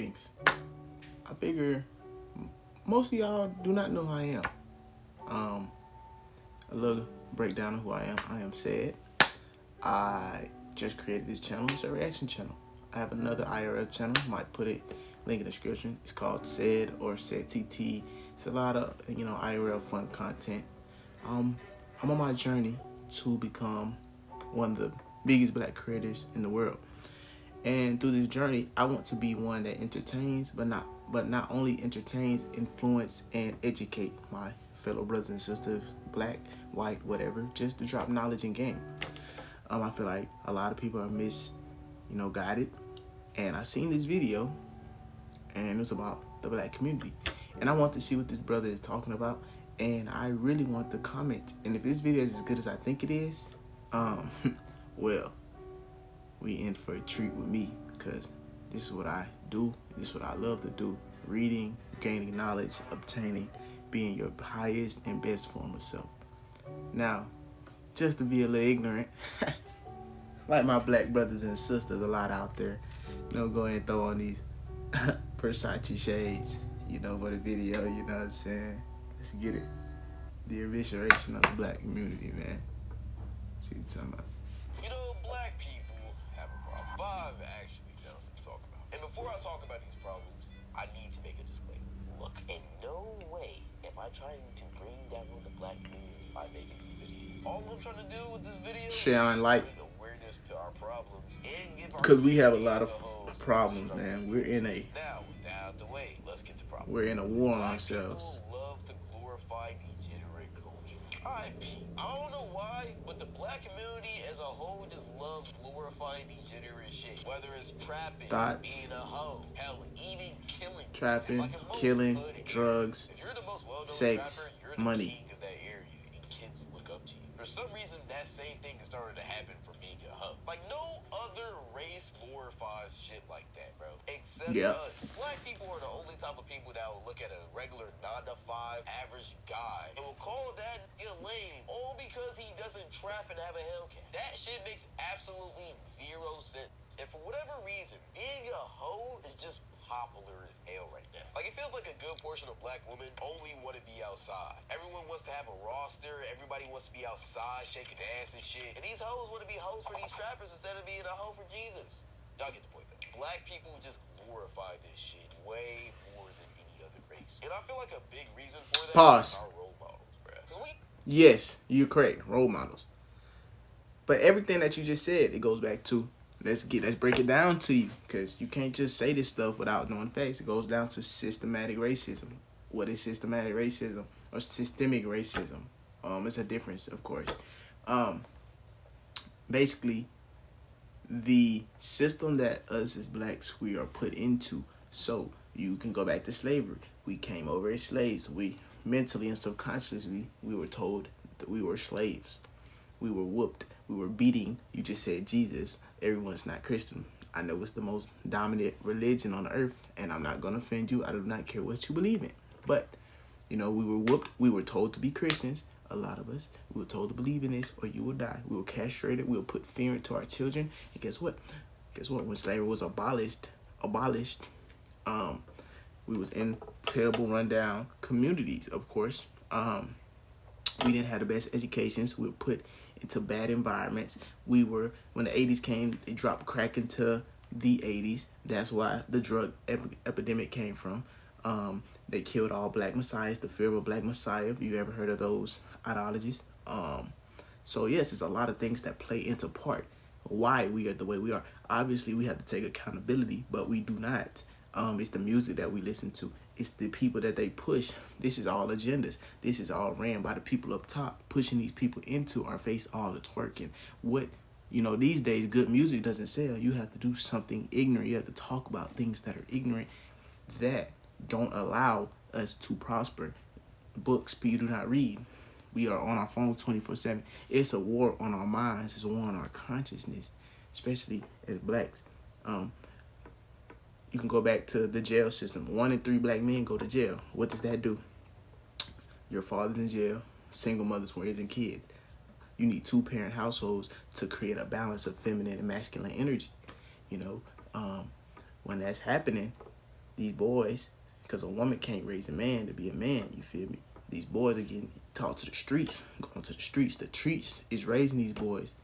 Greetings. I figure most of y'all do not know who I am. A little breakdown of who I am. I am Said. I just created this channel. It's a reaction channel. I have another IRL channel. Might put it link in the description. It's called Said or Said TT. It's a lot of IRL fun content. I'm on my journey to become one of the biggest black creators in the world. And through this journey, I want to be one that entertains, but not only entertains, influence, and educate my fellow brothers and sisters, black, white, whatever, just to drop knowledge and game. I feel like a lot of people are guided. And I seen this video, and it was about the black community. And I want to see what this brother is talking about. And I really want to comment. And if this video is as good as I think it is, well, we in for a treat with me, because this is what I do. This is what I love to do. Reading, gaining knowledge, obtaining, being your highest and best form of self. Now, just to be a little ignorant, like my black brothers and sisters a lot out there, go ahead and throw on these Versace shades, for the video, you know what I'm saying? Let's get it. The evisceration of the black community, man. See what I'm talking about. Black people have a problem. Five, actually, to talk about. And before I talk about these problems, I need to make a disclaimer. Look, in no way am I trying to bring down the black community by making this video. All I'm trying to do with this video is shine light. bring awareness to our problems and give our because we have a lot of problems, man. We're in a We're in a war on ourselves. Love to glorify degenerate culture. I don't know why, but the black community as a whole just loves glorifying degenerate shit. Whether it's trapping, being a hoe, hell, even killing. Trapping, killing, drugs, sex, money. Of that area, and kids look up to you. For some reason, that same thing has started to happen for being a hoe. Like, no other race glorifies shit like that, bro. Except us. Black people are the only type of people that will look at a regular 9-to-5 average guy and will call that lame, all because he doesn't trap and have a Hellcat. That shit makes absolutely zero sense. And for whatever reason, being a hoe is just popular as hell right now. Like, it feels like a good portion of black women only want to be outside. Everyone wants to have a roster. Everybody wants to be outside shaking ass and shit. And these hoes want to be hoes for these trappers instead of being a hoe for Jesus. Y'all get the point, though. Black people just glorify this shit way more than any other race. And I feel like a big reason for that is our role models, bruh. Yes, you're correct. Role models. But everything that you just said, it goes back to, let's break it down to you, because you can't just say this stuff without knowing facts. It goes down to systematic racism. What is systematic racism or systemic racism? It's a difference, of course. Basically, the system that us as blacks we are put into. So you can go back to slavery. We came over as slaves. We mentally and subconsciously we were told that we were slaves. We were whooped. We were beating. You just said Jesus. Everyone's not Christian. I know it's the most dominant religion on earth, and I'm not going to offend you. I do not care what you believe in. But, we were whooped. We were told to be Christians. A lot of us. We were told to believe in this or you will die. We were castrated. We will put fear into our children. And guess what? When slavery was abolished, we was in terrible rundown communities, of course. We didn't have the best educations. We were put into bad environments. When the 80s came, they dropped crack into the 80s. That's why the drug epidemic came from. They killed all black messiahs, the fear of a black messiah. If you ever heard of those ideologies. So yes, there's a lot of things that play into part why we are the way we are. Obviously, we have to take accountability, but we do not. It's the music that we listen to. It's the people that they push. This is all agendas. This is all ran by the people up top, pushing these people into our face, all the twerking. These days, good music doesn't sell. You have to do something ignorant. You have to talk about things that are ignorant that don't allow us to prosper. Books people do not read. We are on our phones 24/7. It's a war on our minds. It's a war on our consciousness, especially as blacks. You can go back to the jail system. 1 in 3 black men go to jail. What does that do? Your father's in jail. Single mothers raising kids. You need 2-parent households to create a balance of feminine and masculine energy. When that's happening, these boys, because a woman can't raise a man to be a man, you feel me? These boys are getting taught to the streets, going to the streets. The streets is raising these boys.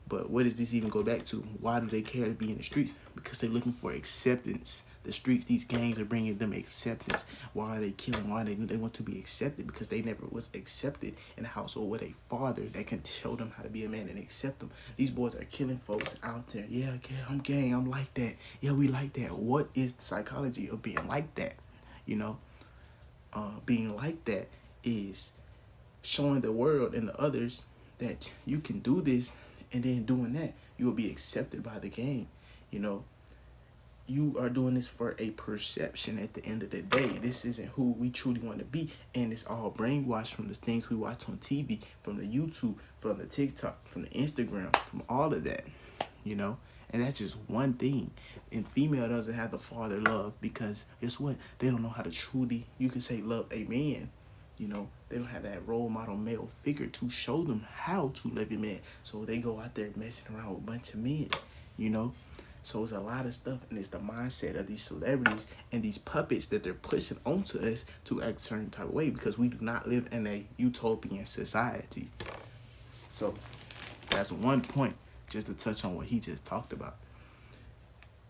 But where does this even go back to? Why do they care to be in the streets? Because they're looking for acceptance. The streets, these gangs are bringing them acceptance. Why are they killing? Why they want to be accepted? Because they never was accepted in a household with a father that can show them how to be a man and accept them. These boys are killing folks out there. Yeah, I'm gang. I'm like that. Yeah, we like that. What is the psychology of being like that? You know, being like that is showing the world and the others that you can do this, and then doing that, you will be accepted by the gang. You know, you are doing this for a perception at the end of the day. This isn't who we truly want to be. And it's all brainwashed from the things we watch on TV, from the YouTube, from the TikTok, from the Instagram, from all of that, you know. And that's just one thing. And female doesn't have the father love because guess what? They don't know how to truly, you can say, love a man. You know, they don't have that role model male figure to show them how to love a man. So they go out there messing around with a bunch of men, you know. So it's a lot of stuff, and it's the mindset of these celebrities and these puppets that they're pushing onto us to act a certain type of way because we do not live in a utopian society. So that's one point just to touch on what he just talked about.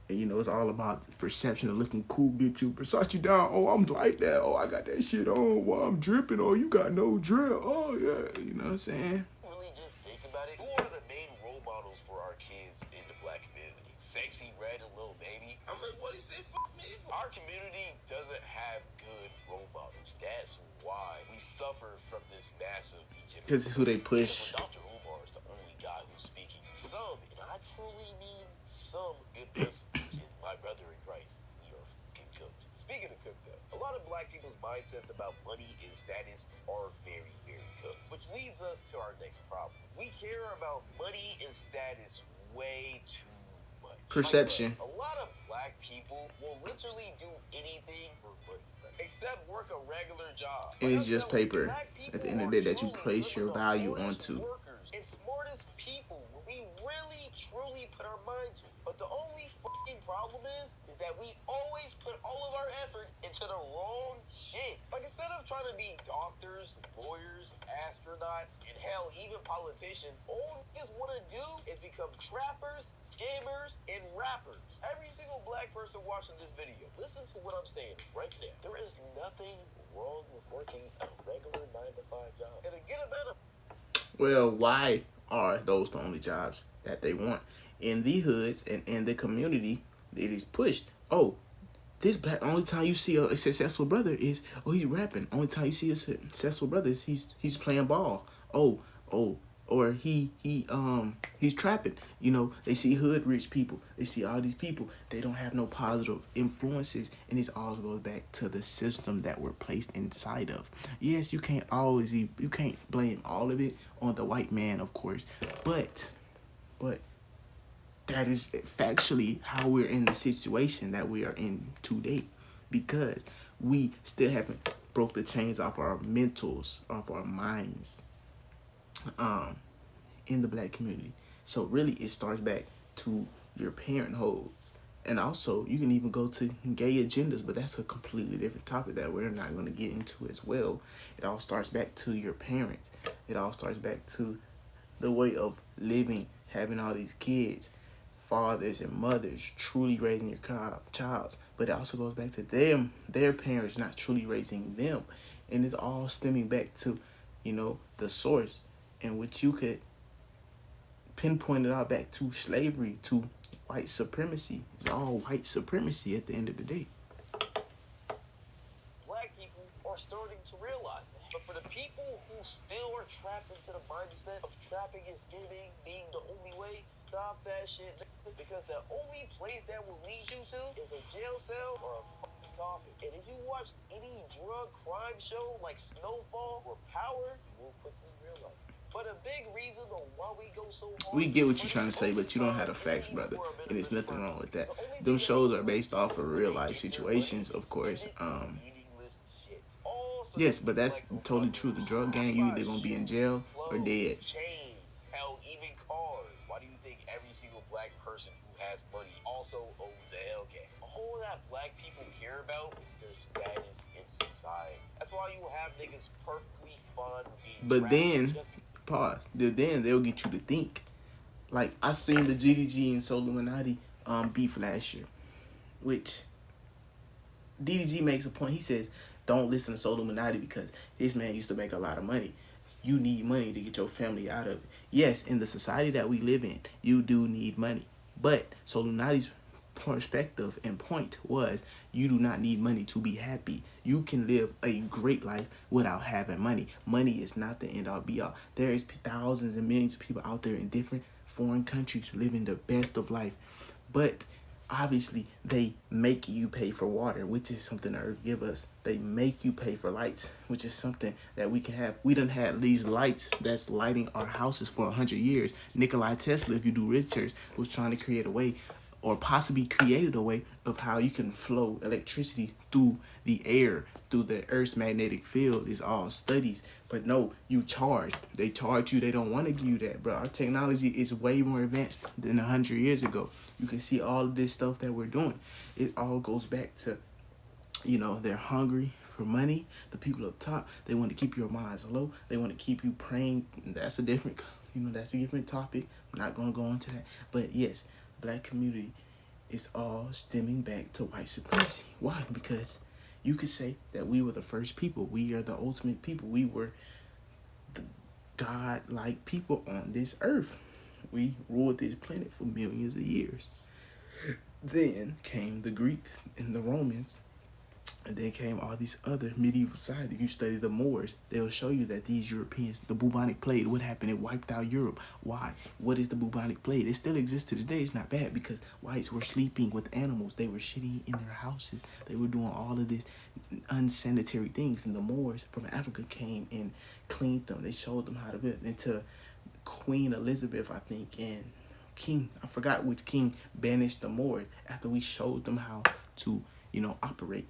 And, you know, it's all about the perception of looking cool, get you Versace down. Oh, I'm like that. Oh, I got that shit on. Well, I'm dripping. Oh, you got no drip. Oh, yeah. You know what I'm saying? Really just think about it. Who are the main role models for our kids in the black community? Sexy Red and Lil Baby. I'm like, what he say? Fuck me. Our community doesn't have good role models. That's why we suffer from this massive degeneration. Because it's who they push. Dr. Umar is the only guy who's speaking some, and I truly mean some, good principles. My brother in Christ, we are fucking cooked. Speaking of cooked up, a lot of black people's mindsets about money and status are very, very cooked. Which leads us to our next problem. We care about money and status way too much. Perception. A lot of black people will literally do anything for money, except work a regular job. And it's just paper at the end of the day that you place your value onto. And smartest people when we really, truly put our mind to. But the only fucking problem is that we always put all of our effort into the wrong shit. Like, instead of trying to be doctors, lawyers, astronauts, and hell, even politicians, all niggas want to do is become trappers, scammers, and rappers. Every single black person watching this video, listen to what I'm saying right now. There is nothing wrong with working a regular 9-to-5 job. And to get a better... Well, why are those the only jobs that they want? In the hoods and in the community, it is pushed. Oh, this black, only time you see a successful brother is, oh, he's rapping. Only time you see a successful brother is he's playing ball. Oh, or he's trapping. You know, they see hood rich people. They see all these people. They don't have no positive influences, and this all goes back to the system that we're placed inside of. Yes, you can't blame all of it on the white man, of course, but that is factually how we're in the situation that we are in today, because we still haven't broke the chains off our mentals, off our minds, in the black community. So really it starts back to your parentholds. And also you can even go to gay agendas, but that's a completely different topic that we're not going to get into as well. It all starts back to your parents. It all starts back to the way of living, having all these kids, fathers and mothers truly raising your child. But it also goes back to them, their parents not truly raising them. And it's all stemming back to, you know, the source in which you could pinpoint it all back to slavery, to white supremacy. It's all white supremacy at the end of the day. Black people are starting to realize that. But for the people who still are trapped into the mindset of trapping and skimming being the only way, stop that shit. Because the only place that will lead you to is a jail cell or a fucking coffin. And if you watch any drug crime show like Snowfall or Power, you will quickly realize that. But a big reason on why we go so hard... We get what you're trying to say, but you don't have the facts, brother. And there's nothing wrong with that. Them shows are based off of real life situations, of course. Yes, but that's totally true. The drug gang, you either gonna be in jail or dead. Hell, even cars. Why do you think every single black black person who has money also owns a Hellcat. All that black people care about is their status in society. That's why you have niggas perfectly fine with being But then, just pause. Then they'll get you to think. Like, I seen the GDG and Soul Illuminati beef last year, which DDG makes a point. He says, don't listen to Soul Illuminati because this man used to make a lot of money. You need money to get your family out of it. Yes, in the society that we live in, you do need money. But Soul Illuminati's perspective and point was, you do not need money to be happy. You can live a great life without having money. Money is not the end all be all. There is thousands and millions of people out there in different foreign countries living the best of life. But obviously, they make you pay for water, which is something the earth give us. They make you pay for lights, which is something that we can have. We done had these lights that's lighting our houses for 100 years. Nikola Tesla, if you do research, was trying to create a way, or possibly created a way of how you can flow electricity through the air, through the Earth's magnetic field. Is all studies. But no, you charge. They charge you. They don't want to give you that, bro. Our technology is way more advanced than 100 years ago. You can see all of this stuff that we're doing. It all goes back to, they're hungry for money. The people up top, they want to keep your minds low. They want to keep you praying. That's a different topic. I'm not going to go into that. But yes, black community is all stemming back to white supremacy. Why? Because you could say that we were the first people. We are the ultimate people. We were the God-like people on this earth. We ruled this planet for millions of years. Then came the Greeks and the Romans. And then came all these other medieval societies. If you study the Moors, they'll show you that these Europeans, the bubonic plague, what happened? It wiped out Europe. Why? What is the bubonic plague? It still exists to this day. It's not bad because whites were sleeping with animals. They were shitting in their houses. They were doing all of this unsanitary things. And the Moors from Africa came and cleaned them. They showed them how to build. Until Queen Elizabeth, I think, and I forgot which king, banished the Moors after we showed them how to, operate.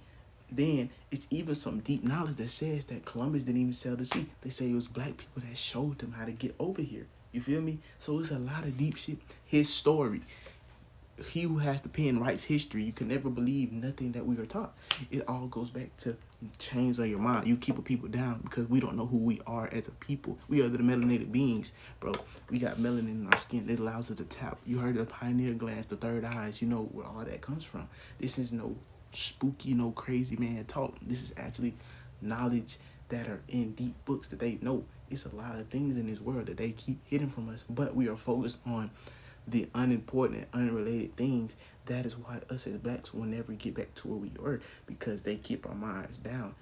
Then it's even some deep knowledge that says that Columbus didn't even sail the sea. They say it was black people that showed them how to get over here. You feel me? So it's a lot of deep shit. His story. He who has the pen writes history. You can never believe nothing that we are taught. It all goes back to chains on your mind. You keep people down because we don't know who we are as a people. We are the melanated beings, bro. We got melanin in our skin. It allows us to tap. You heard of the pineal glands, the third eyes. You know where all that comes from. This is no spooky, no crazy man talk. This is actually knowledge that are in deep books that they know. It's a lot of things in this world that they keep hidden from us, but we are focused on the unimportant, unrelated things. That is why us as blacks will never get back to where we were, because they keep our minds down.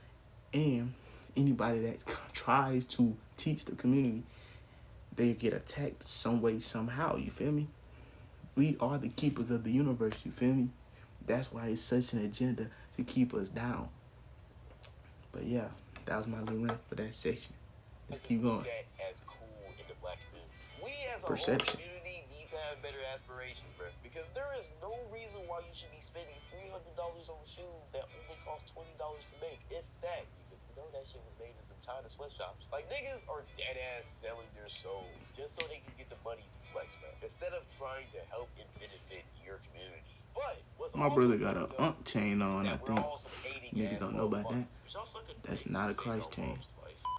And anybody that tries to teach the community, they get attacked some way, somehow. You feel me? We are the keepers of the universe. You feel me? That's why it's such an agenda to keep us down. But yeah, that was my little rant for that section. Let's keep going. As cool in the black community. We as a Perception. whole community need to have better aspirations, bro. Because there is no reason why you should be spending $300 on shoes that only cost $20 to make, if that. Because you know that shit was made in the China sweatshops. Like, niggas are dead ass selling their souls just so they can get the money to flex, man. Instead of trying to help and benefit your community. My brother got a unk chain on, I think. Niggas don't know about that. That's not a Christ chain.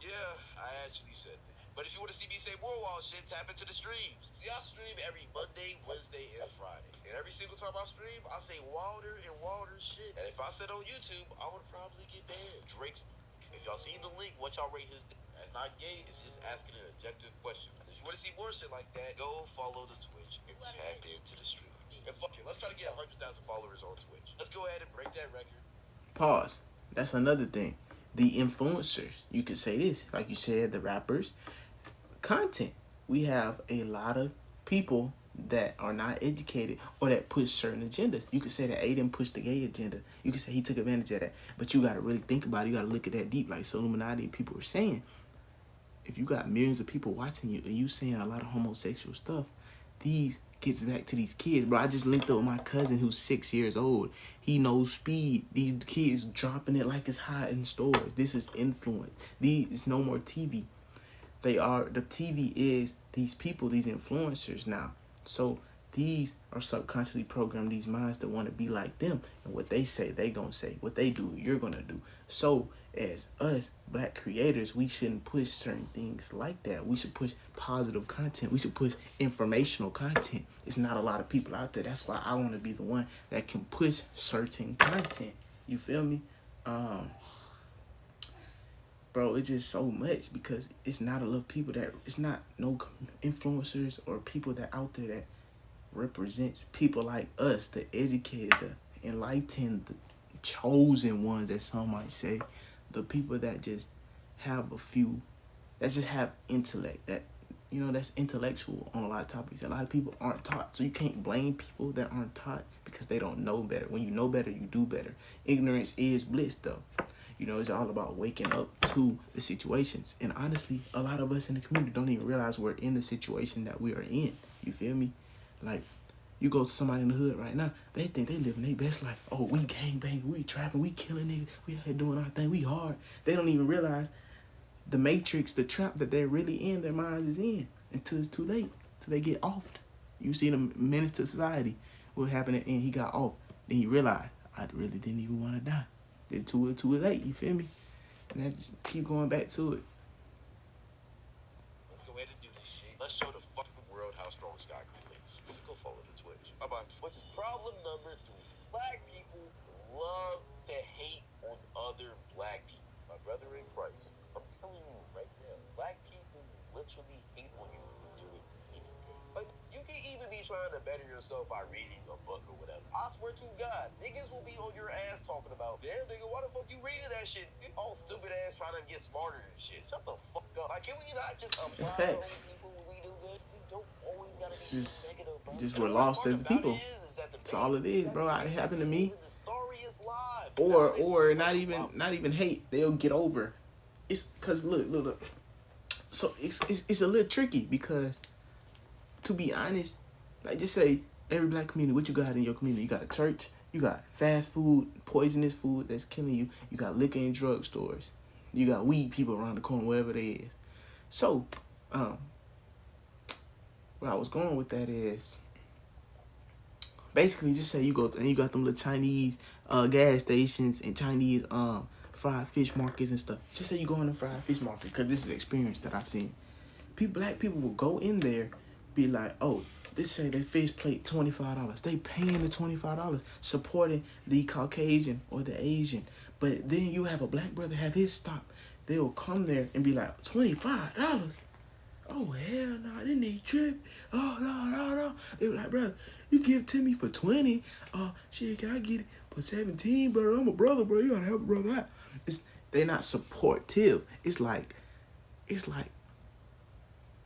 Yeah, I actually said that. But if you want to see me say more wild shit, tap into the streams. See, I stream every Monday, Wednesday, and Friday. And every single time I stream, I say wilder and wilder shit. And if I said on YouTube, I would probably get banned. Drake's. If y'all seen the link, what y'all rate his. That's not gay, it's just asking an objective question. If you want to see more shit like that, go follow the Twitch and tap into the stream. And fuck it, let's try to get 100,000 followers on Twitch. Let's go ahead and break that record. Pause. That's another thing. The influencers. You could say this. Like you said, the rappers. Content. We have a lot of people that are not educated or that push certain agendas. You could say that Aiden pushed the gay agenda. You could say he took advantage of that. But you got to really think about it. You got to look at that deep. Like Illuminati people were saying. If you got millions of people watching you and you saying a lot of homosexual stuff, these gets back to these kids, bro. I just linked up with my cousin who's 6 years old. He knows speed. These kids dropping it like it's hot in stores. This is influence. It's no more TV. The TV is these people, these influencers now. So these are subconsciously programmed these minds that want to be like them, and what they say they gonna say, what they do you're gonna do. So as us black creators, we shouldn't push certain things like that. We should push positive content. We should push informational content. It's not a lot of people out there. That's why I want to be the one that can push certain content. You feel me? Bro, it's just so much, because it's not a lot of people that, it's not no influencers or people that out there that represents people like us, the educated, the enlightened, the chosen ones, as some might say, the people that just have a few, that just have intellect, that, you know, that's intellectual on a lot of topics. A lot of people aren't taught, so you can't blame people that aren't taught because they don't know better. When you know better, you do better. Ignorance is bliss, though. You know, it's all about waking up to the situations. And honestly, a lot of us in the community don't even realize we're in the situation that we are in. You feel me? Like, you go to somebody in the hood right now, they think they living their best life. Oh, we gang banging, we trapping, we killing niggas, we out here doing our thing, we hard. They don't even realize the matrix, the trap that they're really in, their minds is in, until it's too late, till they get offed. You see the menace to society, what happened, and he got off. Then he realized, I really didn't even want to die. Then too late, you feel me? And I just keep going back to it. Let's go ahead and do this shit. Let's show the fucking world how strong Sky Creek is. Let's go follow the Twitch. Bye-bye. What's problem number 3? Black people love to hate on other black people. My brother in Christ, I'm telling you right now, black people literally hate on you for doing anything. Like, you can even be trying to better yourself by reading a book or whatever. I swear to God, niggas will be on your ass talking about, damn nigga, why the fuck you reading that shit? You all stupid ass trying to get smarter and shit. Shut the fuck up. Like, can we not just apply to people when we do good? We don't always gotta be negative, bro. Just we're lost as people. That's all it is, bro. It happened to me. Or not even hate. They'll get over. It's cause look. So it's a little tricky, because to be honest, like, just say every black community, what you got in your community? You got a church, you got fast food, poisonous food that's killing you, you got liquor and drug stores, you got weed people around the corner, wherever they is. So, where I was going with that is, basically, just say you go and you got them little Chinese gas stations and Chinese fried fish markets and stuff. Just say you go in the fried fish market, because this is the experience that I've seen. Black people will go in there, be like, oh, this say they fish plate $25. They paying the $25, supporting the Caucasian or the Asian. But then you have a black brother have his stop. They'll come there and be like, $25? Oh, hell no, they need trip. Oh, no. They were like, brother, you give it to me for 20. Shit, can I get it for 17, brother? I'm a brother, bro. You gotta help a brother out. They're not supportive. It's like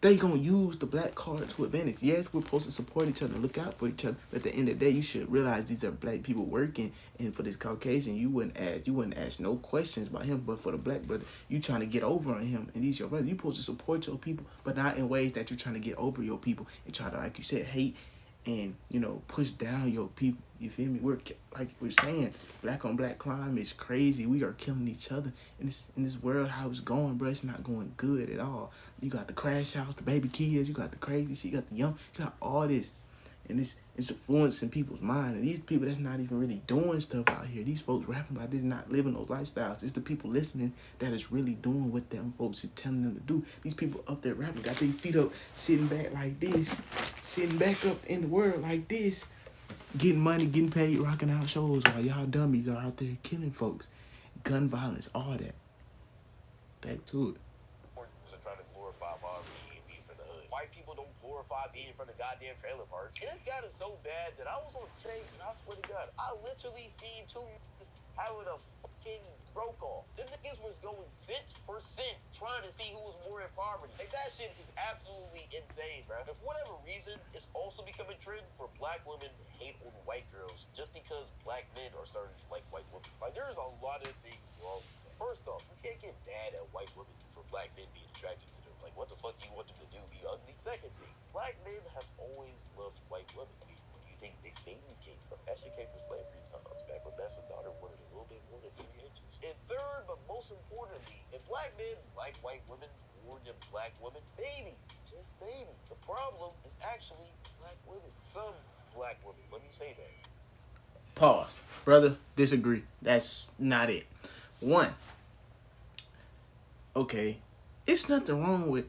they gonna use the black card to advantage. Yes, we're supposed to support each other and look out for each other. But at the end of the day, you should realize these are black people working. And for this Caucasian, you wouldn't ask no questions about him. But for the black brother, you trying to get over on him, and these your brother. You supposed to support your people, but not in ways that you're trying to get over your people and try to, like you said, hate and, you know, push down your people. You feel me? We're, like we're saying, black on black crime is crazy. We are killing each other in this world. How it's going, bro? It's not going good at all. You got the crash house, the baby kids, you got the crazy shit, you got the young, you got all this, and it's influencing people's mind. And these people that's not even really doing stuff out here, these folks rapping about this, not living those lifestyles. It's the people listening that is really doing what them folks is telling them to do. These people up there rapping, got their feet up, sitting back like this, sitting back up in the world like this, getting money, getting paid, rocking out shows, while y'all dummies are out there killing folks. Gun violence, all that. Back to it. Trying to glorify poverty and being from the hood. White people don't glorify being from the goddamn trailer park. And it's gotten so bad that I was on tape, and I swear to God, I literally seen 2 niggas having a fucking broke off. Them niggas was going cent for cent trying to see who was more in poverty. Like, that shit is absolutely insane, bro. And for whatever reason, it's also become a trend for black women to hate on white girls just because black men are starting to like white women. Like, there's a lot of things wrong. First off, you can't get mad at white women for black men being attracted to them. Like, what the fuck do you want them to do? Be ugly? Second thing, black men have always loved white women. Where do you think mixed babies came from? That shit came from slavery times, back when Master daughter wanted a little bit more than 3 inches. And third, but most importantly, if black men like white women more than black women, maybe, just maybe, the problem is actually black women. Some black women. Let me say that. Pause. Brother, disagree. That's not it. One, okay, it's nothing wrong with,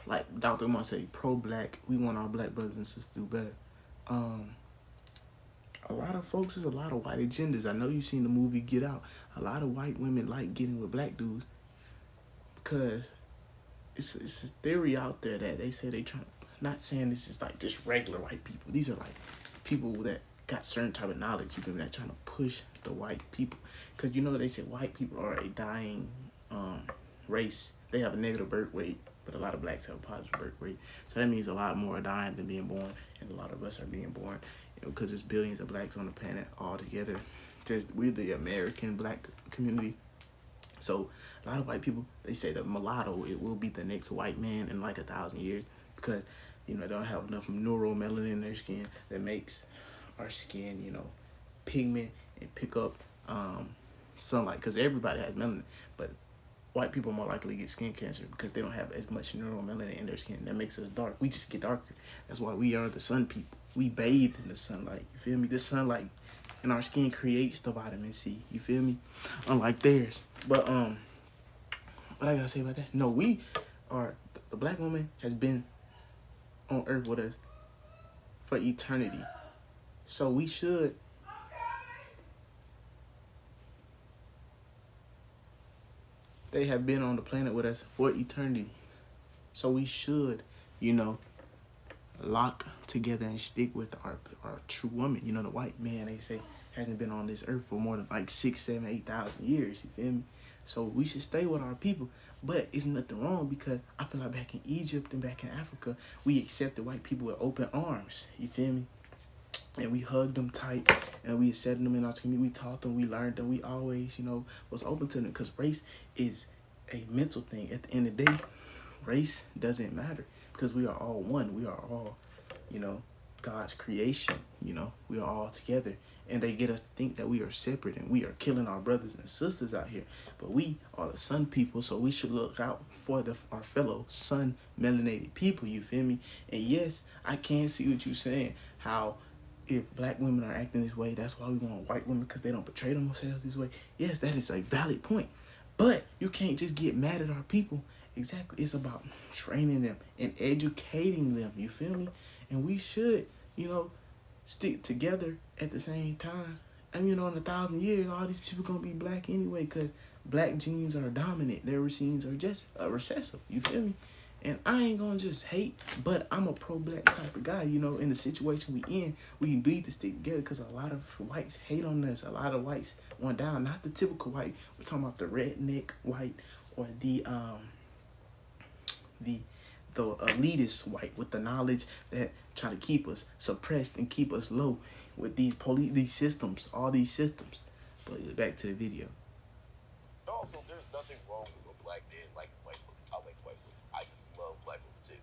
like Dr. Umar say, pro-black. We want our black brothers and sisters to do better. A lot of folks, there's a lot of white agendas. I know you've seen the movie Get Out. A lot of white women like getting with black dudes because it's a theory out there that they say they try. Not saying this is like just regular white people. These are like people that got certain type of knowledge. You feel me? That trying to push the white people because they say white people are a dying race. They have a negative birth rate, but a lot of blacks have a positive birth rate. So that means a lot more are dying than being born, and a lot of us are being born because there's billions of blacks on the planet all together. Just we're the American black community. So a lot of white people, they say the mulatto, it will be the next white man in like 1,000 years because they don't have enough neuromelanin in their skin that makes our skin pigment and pick up sunlight, because everybody has melanin, but white people are more likely to get skin cancer because they don't have as much neuromelanin in their skin. That makes us dark. We just get darker. That's why we are the sun people. We bathe in the sunlight. You feel me? The sunlight in our skin creates the vitamin C. You feel me? Unlike theirs. But what I gotta say about that? No, we are, the black woman has been on earth with us for eternity. So we should they have been on the planet with us for eternity. So we should, lock together and stick with our true woman. The white man, they say, hasn't been on this earth for more than like 6, 7, 8,000 years. You feel me? So we should stay with our people. But it's nothing wrong because I feel like back in Egypt and back in Africa, we accepted white people with open arms. You feel me? And we hugged them tight and we accepted them in our community. We taught them, we learned them. We always, was open to them because race is a mental thing. At the end of the day, race doesn't matter because we are all one. We are all, God's creation. We are all together. And they get us to think that we are separate and we are killing our brothers and sisters out here. But we are the sun people, so we should look out for our fellow sun melanated people, you feel me? And yes, I can see what you're saying, how if black women are acting this way, that's why we want white women, because they don't portray themselves this way. Yes, that is a valid point. But you can't just get mad at our people. Exactly. It's about training them and educating them, you feel me? And we should, stick together at the same time. And in 1,000 years, all these people gonna be black anyway, because black genes are dominant. Their genes are just recessive. You feel me? And I ain't gonna just hate, but I'm a pro-black type of guy. In the situation we in, we need to stick together because a lot of whites hate on us. A lot of whites want down. Not the typical white. We're talking about the redneck white or the elitist white with the knowledge that try to keep us suppressed and keep us low with these systems, all these systems. But back to the video. Also, there's nothing wrong with a black man liking white women. I like white women. I love black women too.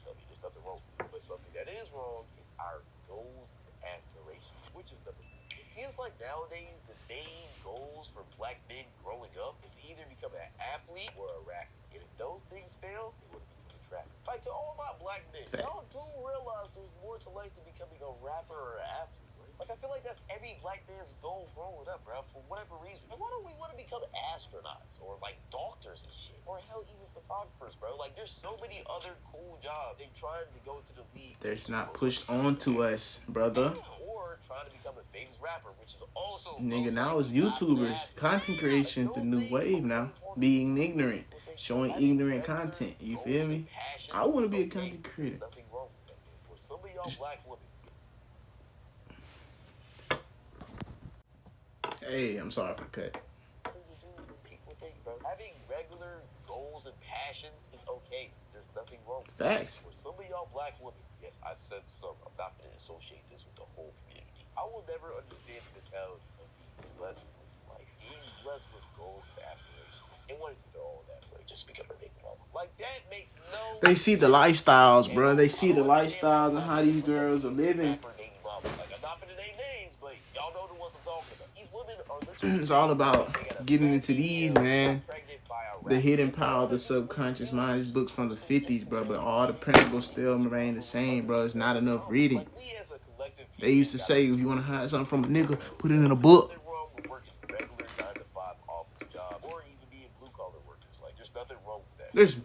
There's nothing wrong with it. But something that is wrong is our goals and aspirations, which is number one. It feels like nowadays the main goals for black men growing up is to either become an athlete or a rapper. And if those things fail, they would become a trapper. Like to all my black men, y'all do realize there's more to life than becoming a rapper or an athlete. Like, I feel like that's every black man's goal growing up, bro, for whatever reason. And why don't we want to become astronauts or, like, doctors and shit? Or, hell, even photographers, bro. Like, there's so many other cool jobs. They trying to go to the league. There's not pushed on to us, brother. Or trying to become a famous rapper, which is also... Nigga, now it's YouTubers. Content creation, the new wave now. Being ignorant. Showing ignorant content. You feel me? I want to be a content creator. Nothing wrong with that, man. For some of y'all black women, hey, I'm sorry for the cut. People think, bro. Having regular goals and passions is okay. There's nothing wrong with Facts. For some of y'all black women, yes, I said some. I'm not going to associate this with the whole community. I will never understand the mentality of being blessed with life, being blessed with goals and aspirations, and wanting to go all that way just become a big problem. Like, that makes no... They see the lifestyles, bro. They see the lifestyles and how these girls are living. Like, I'm not gonna name names, but y'all know the ones I'm talking about. These women are literally... It's all about getting into these, man. Pregnant by a The Hidden Power of the Subconscious Mind. This book's from the 50s, bro, but all the principles still remain the same, bro. It's not enough reading. They used to say, if you want to hide something from a nigga, put it in a book. Nothing wrong with working regular 9-to-5 office job, or even being blue-collar workers. Like, there's nothing wrong with that. There's,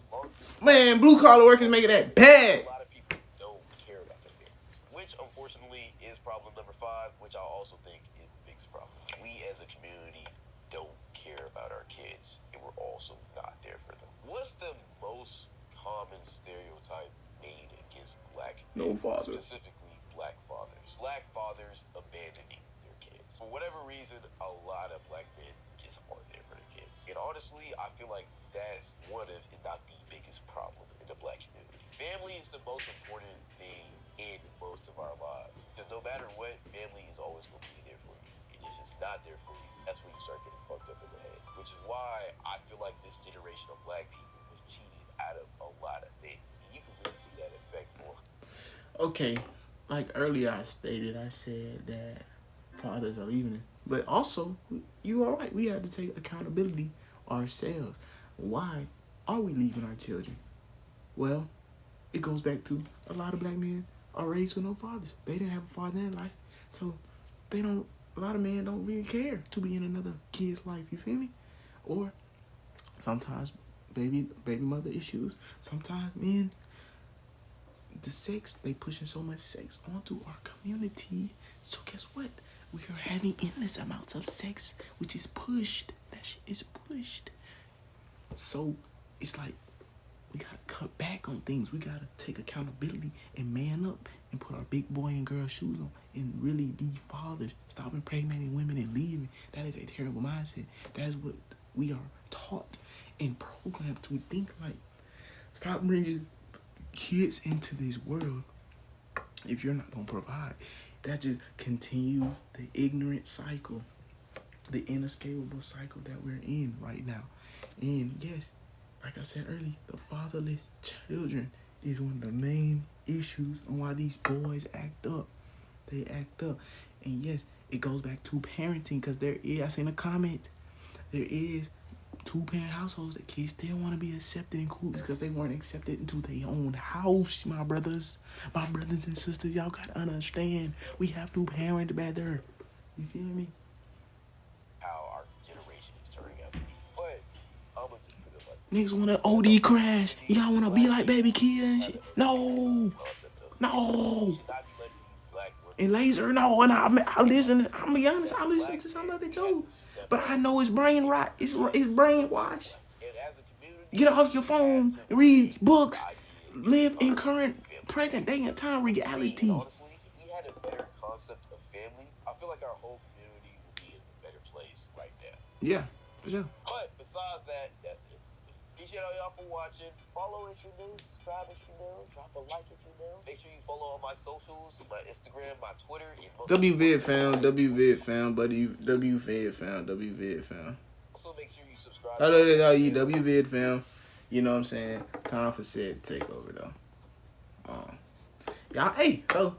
man, blue-collar workers make it that bad. A lot of people don't care about their families, which unfortunately is problem number 5, which I also think is the biggest problem. We as a community don't care about our kids, and we're also not there for them. What's the most common stereotype made against black men? No father. Specifically black fathers. Black fathers abandoning their kids. For whatever reason, a lot of black men just aren't there for their kids. And honestly, I feel like that's one of, if not the biggest problem in the black community. Family is the most important thing in most of our lives. Because no matter what, family is always going to be there for you. And if it's not there for you, that's when you start getting fucked up in the head. Which is why I feel like this generation of black people was cheated out of a lot of things. And you can really see that effect more. Okay, like earlier I stated, I said that fathers are leaving. But also, you are right. We have to take accountability ourselves. Why are we leaving our children? Well, it goes back to a lot of black men are raised with no fathers. They didn't have a father in their life. So they don't, a lot of men don't really care to be in another kid's life. You feel me? Or sometimes baby mother issues. Sometimes men, the sex, they pushing so much sex onto our community. So guess what? We are having endless amounts of sex, which is pushed. That shit is pushed. So it's like we gotta cut back on things. We gotta take accountability and man up and put our big boy and girl shoes on and really be fathers. Stop impregnating women and leaving. That is a terrible mindset. That is what we are taught and programmed to think like. Stop bringing kids into this world if you're not gonna provide. That just continues the ignorant cycle, the inescapable cycle that we're in right now. And yes, like I said earlier, the fatherless children is one of the main issues on why these boys act up. They act up. And yes, it goes back to parenting, because there is, I seen a comment, there is 2-parent households that kids still want to be accepted in cool because they weren't accepted into their own house. My brothers and sisters, y'all gotta understand, we have to parent better. You feel me? How our generation is turning out to be. But I'm gonna just put it like Niggas wanna OD crash. Y'all wanna be like Baby Kid and shit. No. And Laser, no. And I listen. I'm be honest, I listen to some of it too. But I know it's brain rot. It's brainwash. Get off your phone, read books, live in current, present day and time reality. Honestly, if we had a better concept of family, I feel like our whole community would be in a better place right now. Yeah, for sure. But besides that, that's it. Appreciate all y'all for watching. Follow if you're new, subscribe if you're new, drop a like if you're new. Make sure you follow all my socials, my Instagram, my Twitter. WVid found, buddy. WVid found. Also make sure you subscribe. WVid found. You know what I'm saying? Time for Said to take over though. Y'all, hey, so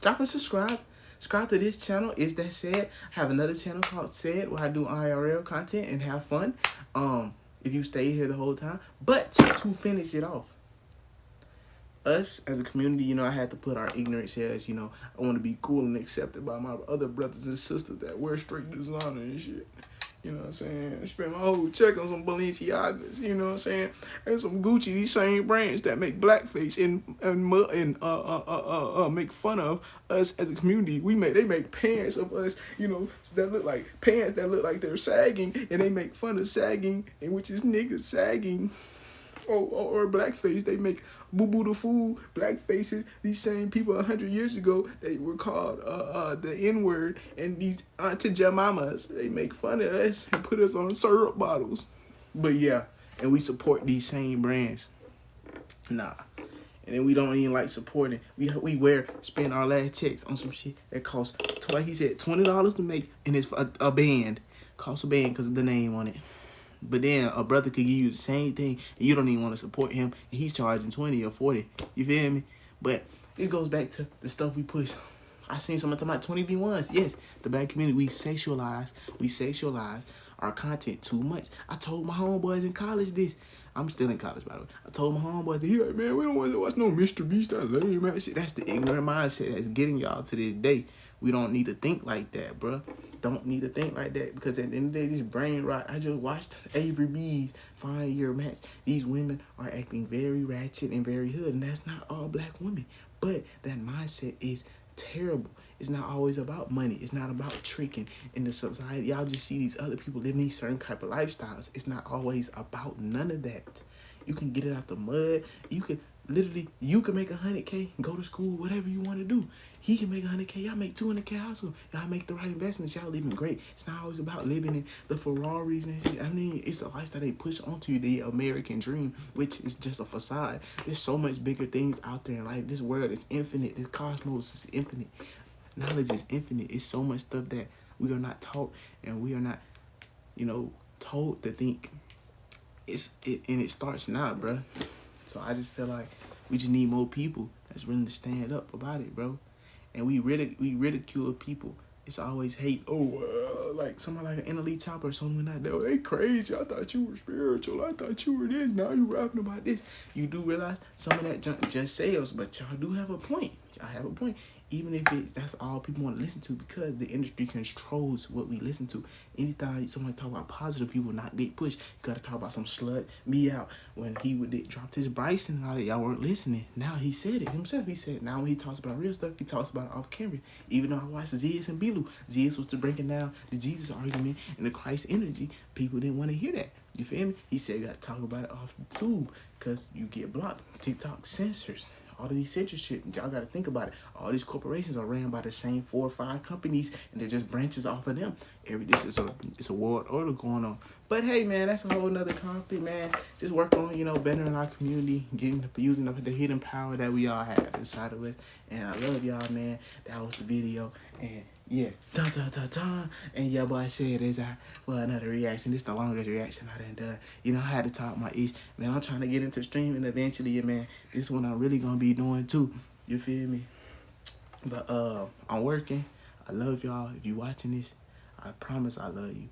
drop a subscribe. Subscribe to this channel. Is That Said? I have another channel called Said where I do IRL content and have fun. If you stay here the whole time. But to finish it off, us as a community, you know, I had to put our ignorance here as, you know, I want to be cool and accepted by my other brothers and sisters that wear straight designer and shit. You know what I'm saying? I spent my whole check on some Balenciagas, you know what I'm saying? And some Gucci, these same brands that make blackface and make fun of us as a community. They make pants of us, you know, that look like pants that look like they're sagging, and they make fun of sagging, and which is niggas sagging. Or blackface. They make boo-boo the fool black faces. These same people 100 years ago, they were called the N-word, and these Auntie Jemamas, they make fun of us and put us on syrup bottles. But yeah, and we support these same brands. Nah. And then we don't even like supporting. We spend our last checks on some shit that costs, he said, $20 to make, and it's a band. Costs a band because of the name on it. But then a brother could give you the same thing, and you don't even want to support him, and he's charging 20 or 40. You feel me? But it goes back to the stuff we push. I seen someone talking about 20v1s. Yes, the black community, we sexualize our content too much. I told my homeboys in college this. I'm still in college, by the way. I told my homeboys, he like, man, we don't want to watch no Mr. Beast. That lame, man. That's the ignorant mindset that's getting y'all to this day. We don't need to think like that, bro. Don't need to think like that, because at the end of the day, this brain rot. I just watched Avery B's 5-year match. These women are acting very ratchet and very hood, and that's not all black women. But that mindset is terrible. It's not always about money. It's not about tricking in the society. Y'all just see these other people living these certain type of lifestyles. It's not always about none of that. You can get it out the mud. You can make 100K, go to school, whatever you want to do. He can make 100K. Y'all make 200K also. Y'all make the right investments. Y'all living great. It's not always about living in the Ferraris and shit. I mean, it's a lifestyle they push onto you, the American dream, which is just a facade. There's so much bigger things out there in life. This world is infinite. This cosmos is infinite. Knowledge is infinite. It's so much stuff that we are not taught, and we are not, told to think. And it starts now, bro. So I just feel like we just need more people that's willing to stand up about it, bro. And we ridicule people. It's always hate. Like somebody like an NLE Chopper or something like that. Oh, they crazy. I thought you were spiritual. I thought you were this. Now you rapping about this. You do realize some of that junk just sales, but y'all do have a point. Y'all have a point. Even if that's all people want to listen to, because the industry controls what we listen to. Anytime someone talk about positive, you will not get pushed. You gotta talk about some slut, me out. When he dropped his Bryson and all that, y'all weren't listening. Now he said it himself. He said now when he talks about real stuff, he talks about it off camera. Even though I watched Zias and Bilu, Zias was to breaking down the Jesus argument and the Christ energy. People didn't want to hear that. You feel me? He said you gotta talk about it off the tube because you get blocked. TikTok censors. All of these censorship, y'all got to think about it. All these corporations are ran by the same 4 or 5 companies, and they're just branches off of them. It's a world order going on. But hey, man, that's a whole nother topic, man. Just work on, bettering our community, using the hidden power that we all have inside of us. And I love y'all, man. That was the video. And yeah, dun dun dun dun. And yeah, boy, I said it's for another reaction. This is the longest reaction I done. I had to talk my ish. Man, I'm trying to get into streaming eventually, man. This one I'm really gonna be doing too. You feel me? But I'm working. I love y'all. If you watching this, I promise I love you.